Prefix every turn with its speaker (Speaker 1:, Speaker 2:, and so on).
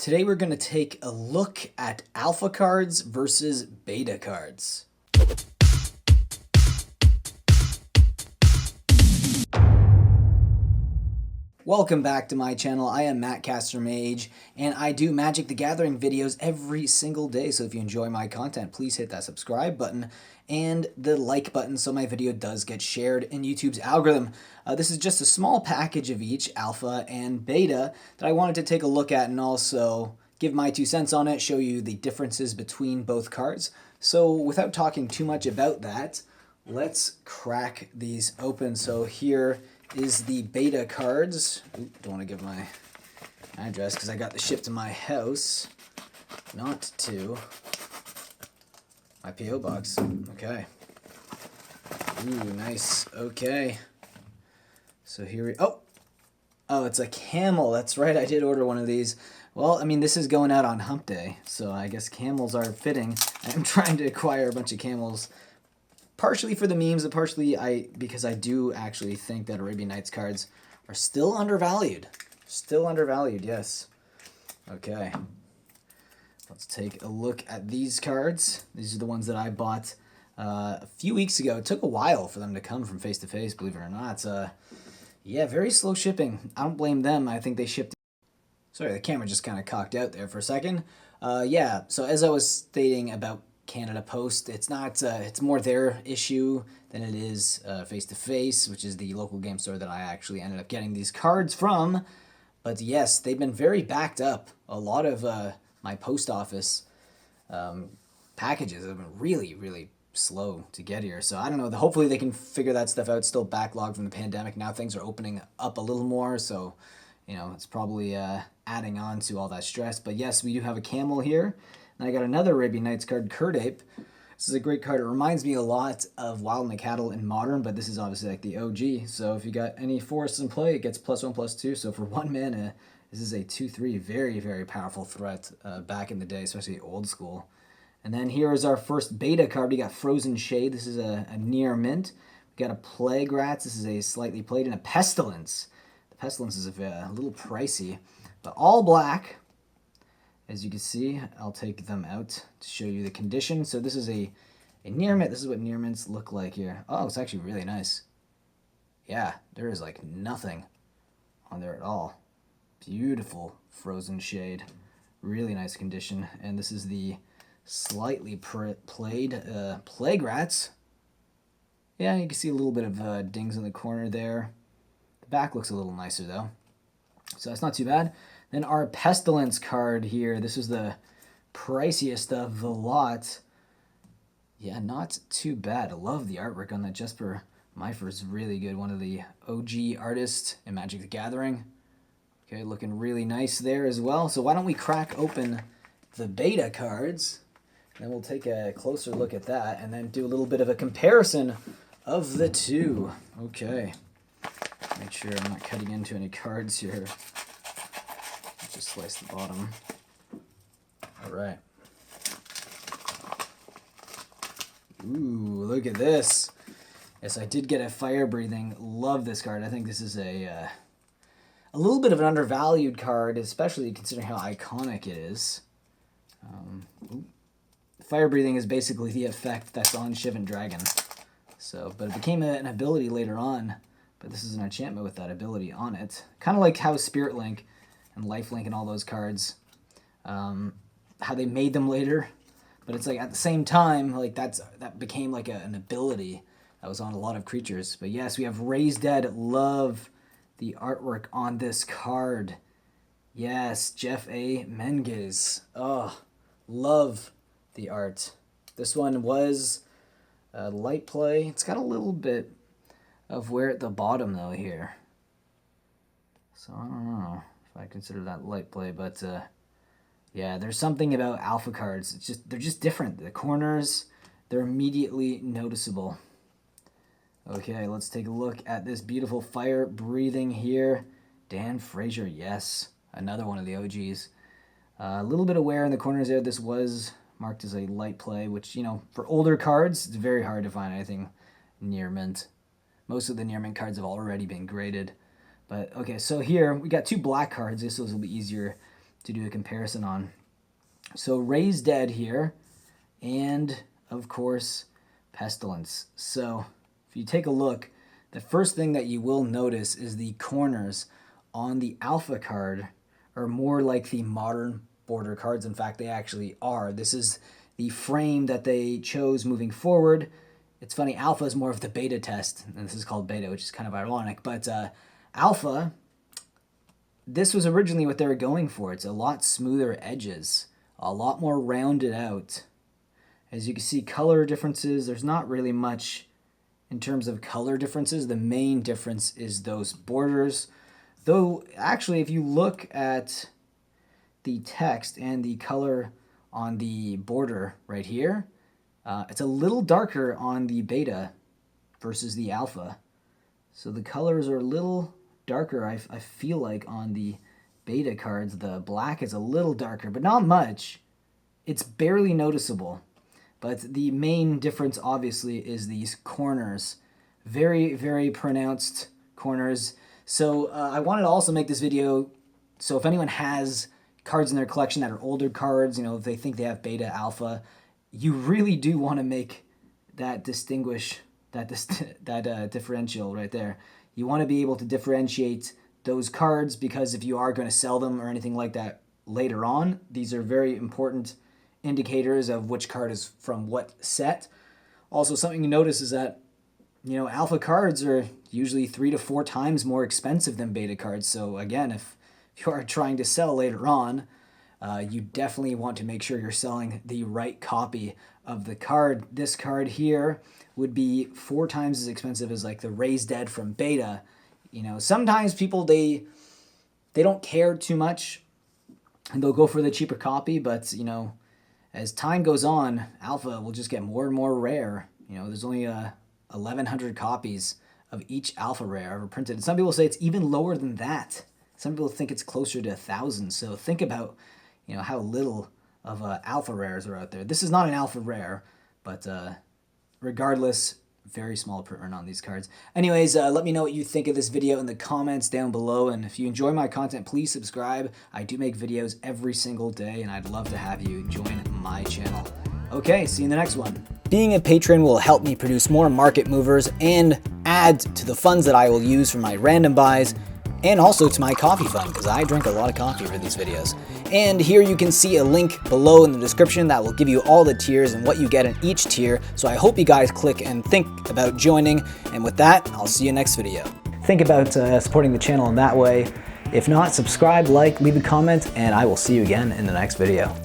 Speaker 1: Today we're going to take a look at alpha cards versus beta cards. Welcome back to my channel. I am Mattcaster Mage, and I do Magic the Gathering videos every single day. So if you enjoy my content, please hit that subscribe button and the like button so my video does get shared in YouTube's algorithm. This is just a small package of each, alpha and beta, that I wanted to take a look at and also give my 2 cents on it, show you the differences between both cards. So without talking too much about that, let's crack these open. So here is the beta cards. Don't want to give my address because I got this shipped to my house, not to my PO box. Okay. Ooh, nice. Okay. So here we... Oh, it's a camel. That's right. I did order one of these. Well, I mean, this is going out on hump day, so I guess camels are fitting. I'm trying to acquire a bunch of camels, partially for the memes, and partially because I do actually think that Arabian Nights cards are still undervalued. Still undervalued, yes. Okay. Let's take a look at these cards. These are the ones that I bought a few weeks ago. It took a while for them to come from face to face, believe it or not. Yeah, very slow shipping. I don't blame them. I think they shipped... Sorry, the camera just kind of cocked out there for a second. Yeah, so as I was stating about Canada Post, it's not it's more their issue than it is face to face, which is the local game store that I actually ended up getting these cards from. But yes, they've been very backed up. A lot of my post office packages have been really slow to get here. So I don't know. Hopefully they can figure that stuff out. Still backlogged from the pandemic. Now things are opening up a little more, so you know it's probably adding on to all that stress. But yes, we do have a camel here. And I got another Arabian Nights card, Curdape. This is a great card. It reminds me a lot of Wild McCattle in Modern, but this is obviously like the OG. So if you got any forests in play, it gets +1/+2. So for 1 mana, this is a 2/3 very powerful threat back in the day, especially old school. And then here is our first beta card. We got Frozen Shade. This is a near mint. We got a Plague Rats. This is a slightly played, and a Pestilence. The Pestilence is a little pricey, but all black. As you can see, I'll take them out to show you the condition. So this is a near mint. This is what near mints look like here. Oh, it's actually really nice. Yeah, there is like nothing on there at all. Beautiful Frozen Shade. Really nice condition. And this is the slightly played Plague Rats. Yeah, you can see a little bit of dings in the corner there. The back looks a little nicer though. So that's not too bad. Then our Pestilence card here. This is the priciest of the lot. Yeah, not too bad. I love the artwork on that. Jesper Meifer is really good. One of the OG artists in Magic the Gathering. Okay, looking really nice there as well. So why don't we crack open the beta cards. Then we'll take a closer look at that and then do a little bit of a comparison of the two. Okay. Make sure I'm not cutting into any cards here. Just slice the bottom. All right. Ooh, look at this. Yes, I did get a Fire Breathing. Love this card. I think this is a little bit of an undervalued card, especially considering how iconic it is. Fire Breathing is basically the effect that's on Shivan Dragon. So, but it became an ability later on. But this is an enchantment with that ability on it. Kind of like how Spirit Link and Lifelink and all those cards, how they made them later. But it's like at the same time, like that became like an ability that was on a lot of creatures. But yes, we have Raised Dead. Love the artwork on this card. Yes, Jeff A. Menges. Oh, love the art. This one was light play. It's got a little bit of wear at the bottom though here. So I don't know if I consider that light play, but yeah, there's something about alpha cards. They're just different. The corners, they're immediately noticeable. Okay, let's take a look at this beautiful Fire Breathing here. Dan Frazier, yes, another one of the OGs. A little bit of wear in the corners there. This was marked as a light play, which, you know, for older cards, it's very hard to find anything near mint. Most of the near mint cards have already been graded. But okay, so here we got 2 black cards. This will be easier to do a comparison on. So Raised Dead here, and of course Pestilence. So if you take a look, the first thing that you will notice is the corners on the Alpha card are more like the modern border cards. In fact, they actually are. This is the frame that they chose moving forward. It's funny, Alpha is more of the beta test, and this is called beta, which is kind of ironic, but Alpha, this was originally what they were going for. It's a lot smoother edges, a lot more rounded out. As you can see, color differences, there's not really much in terms of color differences. The main difference is those borders. Though, actually, if you look at the text and the color on the border right here, it's a little darker on the beta versus the Alpha. So the colors are a little darker, I feel like, on the beta cards. The black is a little darker, but not much. It's barely noticeable. But the main difference, obviously, is these corners. Very, very pronounced corners. So I wanted to also make this video, so if anyone has cards in their collection that are older cards, if they think they have beta, Alpha, you really do want to make that differential right there. You want to be able to differentiate those cards, because if you are going to sell them or anything like that later on, these are very important indicators of which card is from what set. Also, something you notice is that, Alpha cards are usually 3 to 4 times more expensive than beta cards. So again, if you are trying to sell later on, you definitely want to make sure you're selling the right copy of the card. This card here would be 4 times as expensive as like the Raised Dead from beta. Sometimes people, they don't care too much and they'll go for the cheaper copy, but as time goes on, Alpha will just get more and more rare. There's only 1,100 copies of each Alpha rare ever printed. And some people say it's even lower than that. Some people think it's closer to 1,000. So think about, how little of Alpha rares are out there. This is not an Alpha rare, but regardless, very small print run on these cards. Anyways, let me know what you think of this video in the comments down below. And if you enjoy my content, please subscribe. I do make videos every single day, and I'd love to have you join my channel. Okay, see you in the next one. Being a patron will help me produce more market movers and add to the funds that I will use for my random buys, and also to my coffee fund, because I drink a lot of coffee for these videos. And here you can see a link below in the description that will give you all the tiers and what you get in each tier. So I hope you guys click and think about joining. And with that, I'll see you next video. Think about supporting the channel in that way. If not, subscribe, like, leave a comment, and I will see you again in the next video.